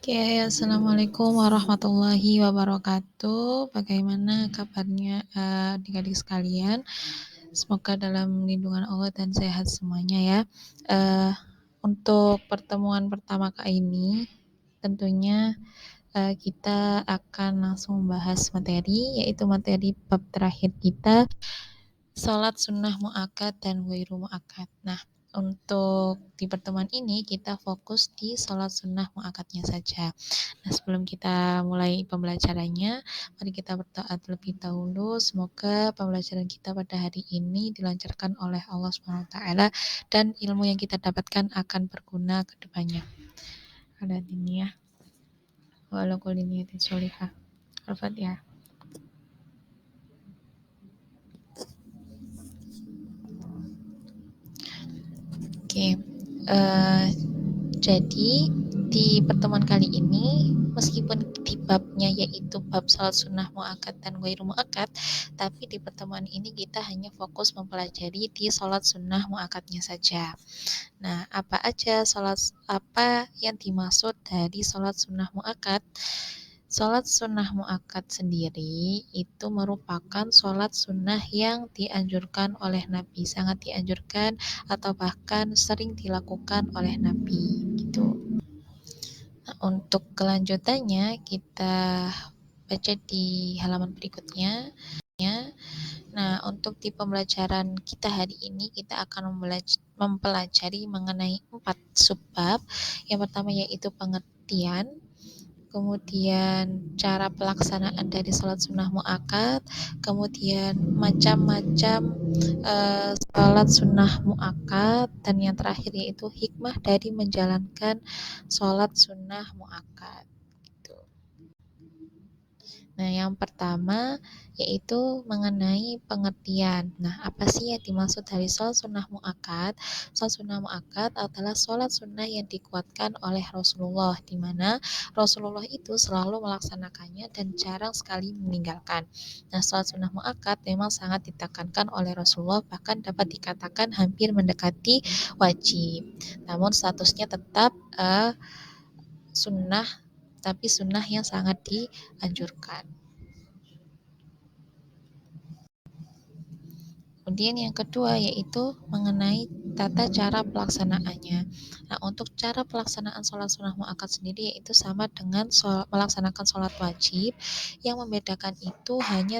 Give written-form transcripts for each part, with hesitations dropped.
Oke, assalamualaikum warahmatullahi wabarakatuh. Bagaimana kabarnya adik-adik sekalian? Semoga dalam lindungan Allah dan sehat semuanya ya. Untuk pertemuan pertama kali ini, tentunya kita akan langsung membahas materi, yaitu materi bab terakhir kita, sholat sunnah mu'akkad dan ghairu mu'akkad. Nah, untuk di pertemuan ini kita fokus di sholat sunnah mu'akkadnya saja. Nah, sebelum kita mulai pembelajarannya, mari kita berdoa terlebih dahulu. Semoga pembelajaran kita pada hari ini dilancarkan oleh Allah SWT dan ilmu yang kita dapatkan akan berguna ke depannya. Ala diniyah wa ala kulli niyatin sholihah. Al-Fatihah. Oke, jadi di pertemuan kali ini, meskipun di babnya yaitu bab salat sunnah mu'akkad dan ghairu mu'akkad, tapi di pertemuan ini kita hanya fokus mempelajari di salat sunnah mu'akkadnya saja. Nah, apa yang dimaksud dari salat sunnah mu'akkad? Salat sunnah mu'akkad sendiri itu merupakan salat sunnah yang dianjurkan oleh Nabi, sangat dianjurkan atau bahkan sering dilakukan oleh Nabi gitu. Nah, untuk kelanjutannya kita baca di halaman berikutnya. Nah, untuk di pembelajaran kita hari ini kita akan mempelajari mengenai 4 subbab. Yang pertama yaitu pengertian, kemudian cara pelaksanaan dari sholat sunnah mu'akkad, kemudian macam-macam sholat sunnah mu'akkad, dan yang terakhir yaitu hikmah dari menjalankan sholat sunnah mu'akkad. Gitu. Nah, yang pertama yaitu mengenai pengertian. Nah, apa sih yang dimaksud dari sholat sunnah mu'akkad? Sholat sunnah mu'akkad adalah sholat sunnah yang dikuatkan oleh Rasulullah, di mana Rasulullah itu selalu melaksanakannya dan jarang sekali meninggalkan. Nah, sholat sunnah mu'akkad memang sangat ditekankan oleh Rasulullah, bahkan dapat dikatakan hampir mendekati wajib. Namun statusnya tetap sunnah, tapi sunnah yang sangat dianjurkan. Kemudian yang kedua yaitu mengenai tata cara pelaksanaannya. Nah, untuk cara pelaksanaan sholat sunnah mu'akkad sendiri yaitu sama dengan melaksanakan sholat wajib. Yang membedakan itu hanya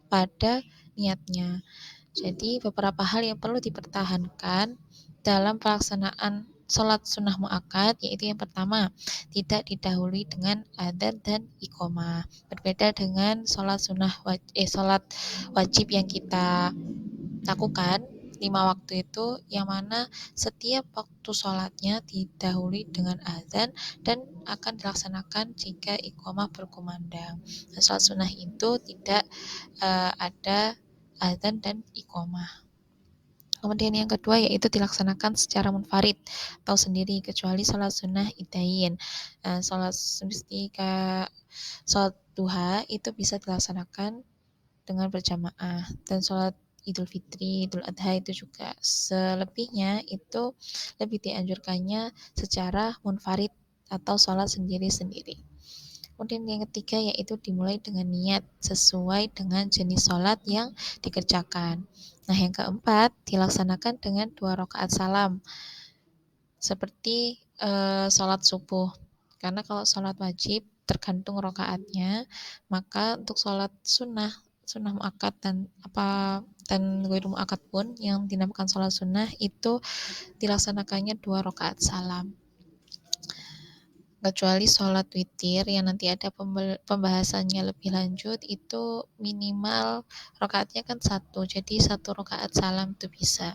pada niatnya. Jadi beberapa hal yang perlu dipertahankan dalam pelaksanaan sholat sunnah mu'akkad yaitu yang pertama, tidak didahului dengan adzan dan iqomah. Berbeda dengan sholat wajib yang kita lakukan 5 waktu itu, yang mana setiap waktu sholatnya didahului dengan adzan dan akan dilaksanakan jika iqomah berkumandang. Nah, sholat sunnah itu tidak ada adzan dan iqomah. Kemudian yang kedua yaitu dilaksanakan secara munfarid atau sendiri, kecuali sholat sunnah idain. Sholat duha itu bisa dilaksanakan dengan berjamaah, dan sholat Idul Fitri, Idul Adha itu juga. Selebihnya itu lebih dianjurkannya secara munfarid atau sholat sendiri-sendiri. Kemudian yang ketiga yaitu dimulai dengan niat sesuai dengan jenis sholat yang dikerjakan. Nah, yang keempat dilaksanakan dengan 2 rakaat salam seperti sholat subuh. Karena kalau sholat wajib tergantung rakaatnya, maka untuk sholat sunnah mu'akkad dan ghairu mu'akkad pun yang dinamakan sholat sunnah itu dilaksanakannya 2 rakaat salam. Kecuali sholat witir yang nanti ada pembahasannya lebih lanjut, itu minimal rakaatnya kan 1, jadi 1 rakaat salam itu bisa.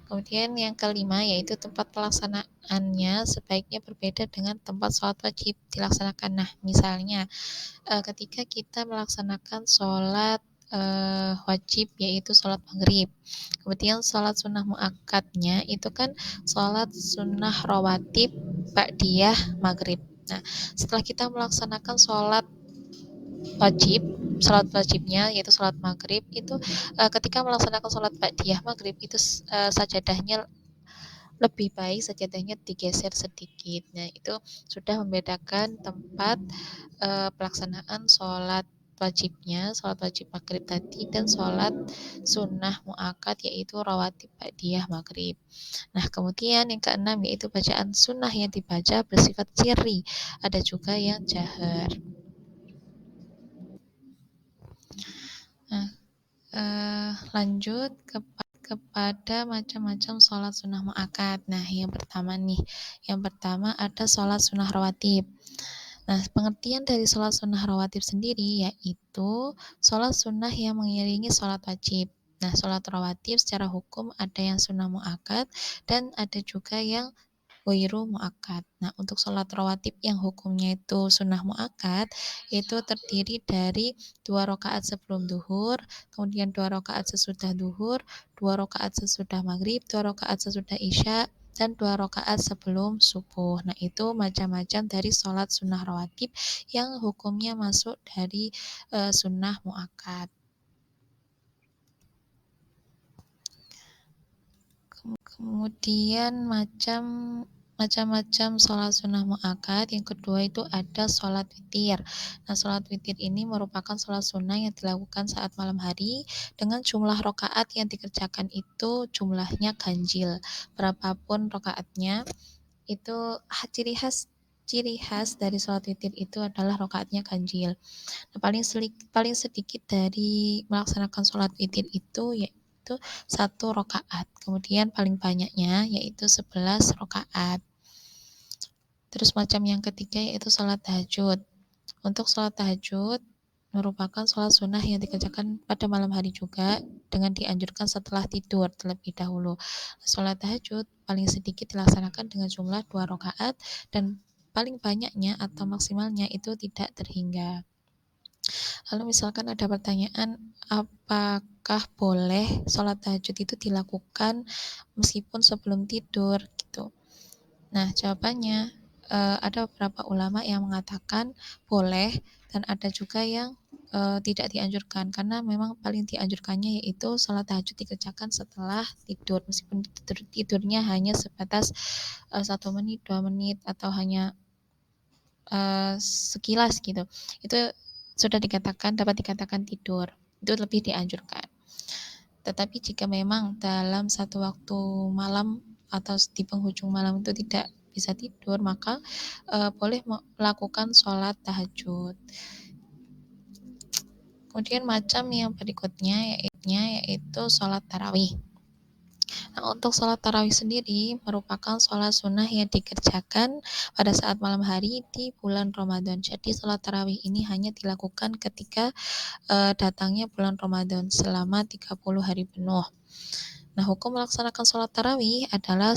Kemudian yang kelima yaitu tempat pelaksanaannya sebaiknya berbeda dengan tempat sholat wajib dilaksanakan. Nah, misalnya ketika kita melaksanakan sholat wajib yaitu sholat maghrib, kemudian sholat sunnah mu'akkadnya itu kan sholat sunnah rawatib ba'diyah maghrib. Nah, setelah kita melaksanakan sholat wajibnya yaitu sholat maghrib itu ketika melaksanakan sholat ba'diyah maghrib itu sajadahnya lebih baik sajadahnya digeser sedikit. Nah, itu sudah membedakan tempat pelaksanaan sholat wajibnya, sholat wajib maghrib tadi, dan sholat sunnah mu'akad yaitu rawatib ba'diyah maghrib. Nah, kemudian yang keenam yaitu bacaan sunnah yang dibaca bersifat sirri. Ada juga yang jahar. Nah, lanjut kepada macam-macam sholat sunnah mu'akad. Nah, yang pertama nih, yang pertama ada sholat sunnah rawatib. Nah, pengertian dari sholat sunnah rawatib sendiri yaitu sholat sunnah yang mengiringi sholat wajib. Nah, sholat rawatib secara hukum ada yang sunnah mu'akad dan ada juga yang Wairu mu'akad. Nah, untuk sholat rawatib yang hukumnya itu sunnah mu'akad, itu terdiri dari 2 rakaat sebelum duhur, kemudian 2 rakaat sesudah duhur, 2 rakaat sesudah maghrib, 2 rakaat sesudah isya, dan 2 rakaat sebelum subuh. Nah, itu macam-macam dari sholat sunnah rawatib yang hukumnya masuk dari sunnah mu'akad. Kemudian macam-macam sholat sunnah mu'akad. Yang kedua itu ada sholat witir. Nah, sholat witir ini merupakan sholat sunnah yang dilakukan saat malam hari dengan jumlah rokaat yang dikerjakan itu jumlahnya ganjil. Berapapun rokaatnya, itu ciri khas dari sholat witir itu adalah rokaatnya ganjil. Nah, paling sedikit dari melaksanakan sholat witir itu yaitu 1 rakaat. Kemudian paling banyaknya yaitu 11 rakaat. Terus macam yang ketiga yaitu sholat tahajud. Untuk sholat tahajud merupakan sholat sunnah yang dikerjakan pada malam hari juga dengan dianjurkan setelah tidur terlebih dahulu. Sholat tahajud paling sedikit dilaksanakan dengan jumlah 2 rakaat dan paling banyaknya atau maksimalnya itu tidak terhingga. Lalu misalkan ada pertanyaan, apakah boleh sholat tahajud itu dilakukan meskipun sebelum tidur gitu? Nah, jawabannya ada beberapa ulama yang mengatakan boleh dan ada juga yang tidak dianjurkan karena memang paling dianjurkannya yaitu sholat tahajud dikerjakan setelah tidur meskipun tidurnya hanya sebatas 1 menit, 2 menit atau hanya sekilas gitu. Itu sudah dapat dikatakan tidur. Itu lebih dianjurkan. Tetapi jika memang dalam satu waktu malam atau di penghujung malam itu tidak bisa tidur, maka boleh melakukan sholat tahajud. Kemudian macam yang berikutnya yaitu sholat tarawih. Nah, untuk sholat tarawih sendiri merupakan sholat sunnah yang dikerjakan pada saat malam hari di bulan Ramadan. Jadi sholat tarawih ini hanya dilakukan ketika datangnya bulan Ramadan selama 30 hari penuh. Nah, hukum melaksanakan sholat tarawih adalah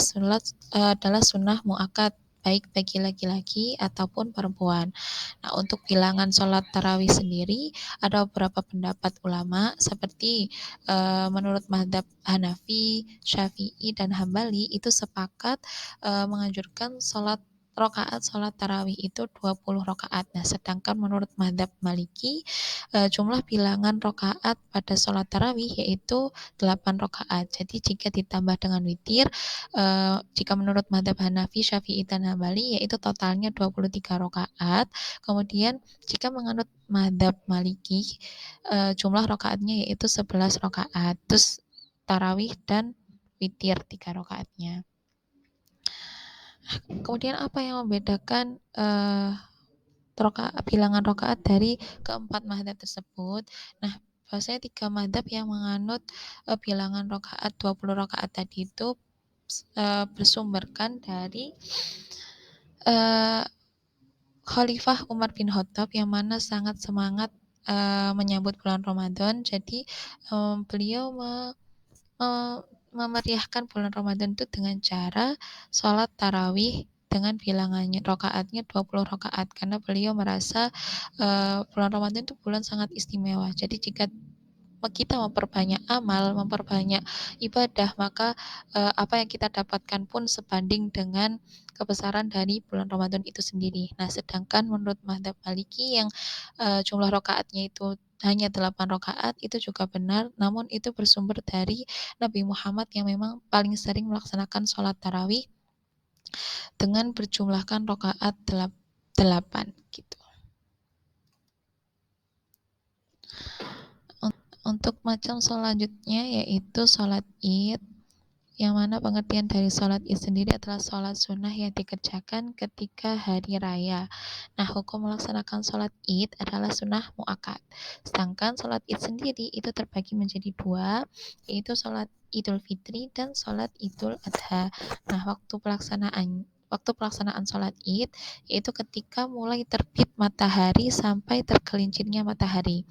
sunnah mu'akad baik bagi laki-laki ataupun perempuan. Nah, untuk bilangan sholat tarawih sendiri ada beberapa pendapat ulama seperti menurut mazhab Hanafi, Syafi'i, dan Hambali itu sepakat menganjurkan sholat tarawih itu 20 rakaat. Nah, sedangkan menurut mazhab Maliki jumlah bilangan rakaat pada sholat tarawih yaitu 8 rakaat. Jadi jika ditambah dengan witir, jika menurut mazhab Hanafi, Syafi'i, dan Hambali yaitu totalnya 23 rakaat. Kemudian jika menganut mazhab Maliki, jumlah rakaatnya yaitu 11 rakaat. Terus tarawih dan witir 3 rakaatnya. Kemudian apa yang membedakan bilangan rakaat dari keempat mazhab tersebut? Nah, bahwasanya 3 mazhab yang menganut bilangan rakaat 20 rakaat tadi itu bersumberkan dari Khalifah Umar bin Khattab yang mana sangat semangat menyambut bulan Ramadan. Jadi beliau memeriahkan bulan Ramadan itu dengan cara sholat tarawih dengan bilangannya rakaatnya 20 rakaat karena beliau merasa bulan Ramadan itu bulan sangat istimewa. Jadi jika kita memperbanyak amal, memperbanyak ibadah, maka apa yang kita dapatkan pun sebanding dengan kebesaran dari bulan Ramadan itu sendiri. Nah, sedangkan menurut mazhab Maliki yang jumlah rakaatnya itu hanya 8 rakaat itu juga benar, namun itu bersumber dari Nabi Muhammad yang memang paling sering melaksanakan sholat tarawih dengan berjumlahkan rakaat 8 gitu. Untuk macam selanjutnya yaitu sholat Id, yang mana pengertian dari sholat Id sendiri adalah sholat sunnah yang dikerjakan ketika hari raya. Nah, hukum melaksanakan sholat Id adalah sunnah mu'akkad. Sedangkan sholat Id sendiri itu terbagi menjadi dua, yaitu sholat Idul Fitri dan sholat Idul Adha. Nah, waktu pelaksanaan sholat Id yaitu ketika mulai terbit matahari sampai tergelincirnya matahari.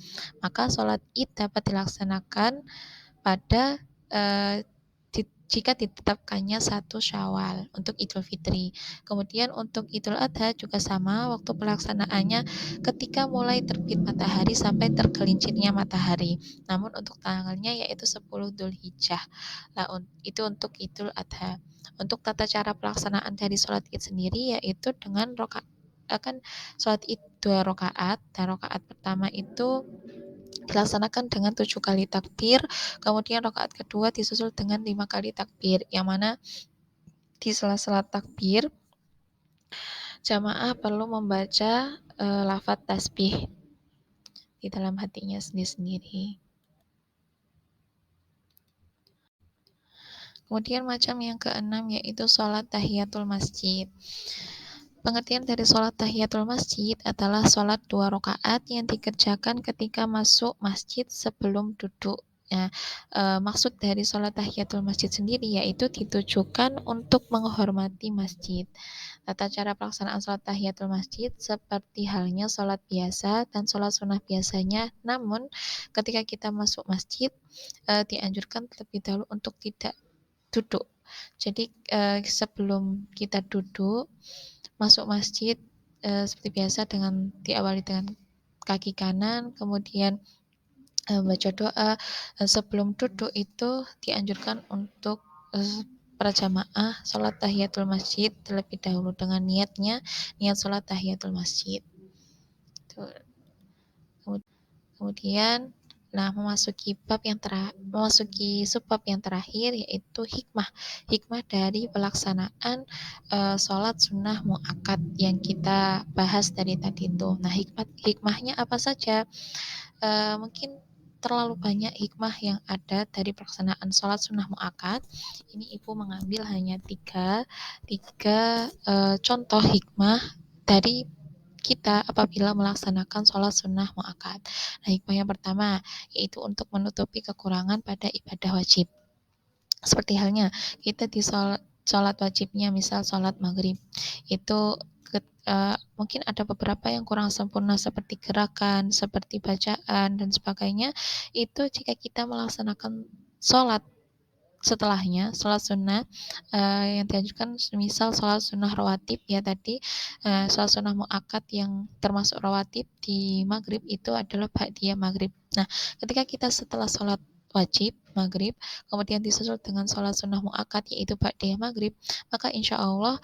Maka sholat Id dapat dilaksanakan pada eh, jika ditetapkannya 1 Syawal untuk Idul Fitri. Kemudian untuk Idul Adha juga sama, waktu pelaksanaannya ketika mulai terbit matahari sampai tergelincirnya matahari. Namun untuk tanggalnya yaitu 10 Dzulhijjah. Nah, itu untuk Idul Adha. Untuk tata cara pelaksanaan dari sholat Id sendiri yaitu dengan akan sholat Id 2 rakaat. Dan rakaat pertama itu dilaksanakan dengan 7 kali takbir, kemudian rakaat kedua disusul dengan 5 kali takbir, yang mana di sela-sela takbir jamaah perlu membaca lafaz tasbih di dalam hatinya sendiri-sendiri. Kemudian macam yang keenam yaitu sholat tahiyatul masjid. Pengertian dari sholat tahiyatul masjid adalah sholat 2 rakaat yang dikerjakan ketika masuk masjid sebelum duduk. Ya, maksud dari sholat tahiyatul masjid sendiri yaitu ditujukan untuk menghormati masjid. Tata cara pelaksanaan sholat tahiyatul masjid seperti halnya sholat biasa dan sholat sunnah biasanya. Namun ketika kita masuk masjid dianjurkan terlebih dahulu untuk tidak duduk. Jadi sebelum kita duduk masuk masjid seperti biasa dengan diawali dengan kaki kanan, kemudian baca doa. Sebelum duduk itu dianjurkan untuk para jamaah sholat tahiyatul masjid terlebih dahulu dengan niat sholat tahiyatul masjid. Kemudian memasuki subbab yang terakhir yaitu hikmah dari pelaksanaan sholat sunnah mu'akkad yang kita bahas dari tadi itu. Nah, hikmahnya apa saja? Mungkin terlalu banyak hikmah yang ada dari pelaksanaan sholat sunnah mu'akkad. Ini ibu mengambil hanya tiga contoh hikmah dari kita apabila melaksanakan sholat sunnah mu'akkad. Nah, hikmah yang pertama yaitu untuk menutupi kekurangan pada ibadah wajib. Seperti halnya kita di sholat wajibnya, misal sholat maghrib, itu mungkin ada beberapa yang kurang sempurna seperti gerakan, seperti bacaan, dan sebagainya. Itu jika kita melaksanakan sholat setelahnya, sholat sunnah yang dianjurkan misal sholat sunnah rawatib ya tadi, sholat sunnah mu'akkad yang termasuk rawatib di maghrib itu adalah ba'diyah maghrib. Nah, ketika kita setelah sholat wajib maghrib kemudian disusul dengan sholat sunnah mu'akkad yaitu ba'diyah maghrib, maka insya Allah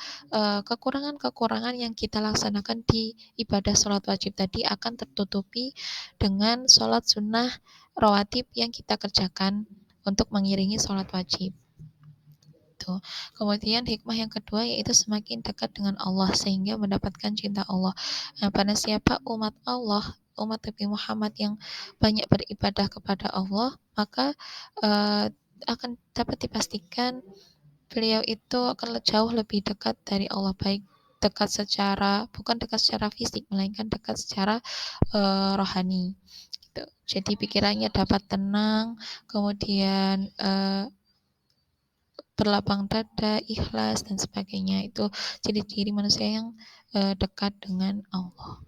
kekurangan-kekurangan yang kita laksanakan di ibadah sholat wajib tadi akan tertutupi dengan sholat sunnah rawatib yang kita kerjakan untuk mengiringi sholat wajib. Tuh. Kemudian hikmah yang kedua yaitu semakin dekat dengan Allah sehingga mendapatkan cinta Allah. Nah, pada siapa umat Allah, umat Nabi Muhammad yang banyak beribadah kepada Allah, maka akan dapat dipastikan beliau itu akan jauh lebih dekat dari Allah, baik bukan dekat secara fisik, melainkan dekat secara rohani. Gitu. Jadi pikirannya dapat tenang, kemudian berlapang dada, ikhlas, dan sebagainya. Itu ciri-ciri manusia yang dekat dengan Allah.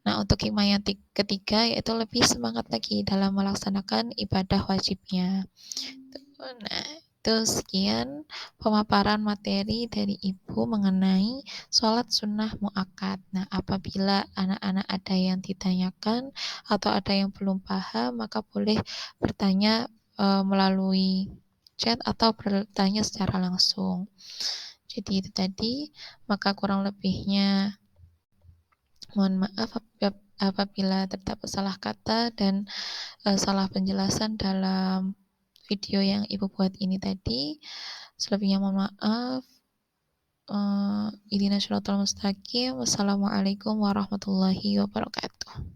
Nah, untuk hikmah yang ketiga yaitu lebih semangat lagi dalam melaksanakan ibadah wajibnya. Nah, itu sekian pemaparan materi dari Ibu mengenai sholat sunnah mu'akkad. Nah, apabila anak-anak ada yang ditanyakan atau ada yang belum paham, maka boleh bertanya melalui chat atau bertanya secara langsung. Jadi itu tadi, maka kurang lebihnya Mohon maaf apabila terdapat salah kata dan salah penjelasan dalam video yang Ibu buat ini tadi. Selebihnya mohon maaf. Ihdinas siratal mustaqim. Wassalamualaikum warahmatullahi wabarakatuh.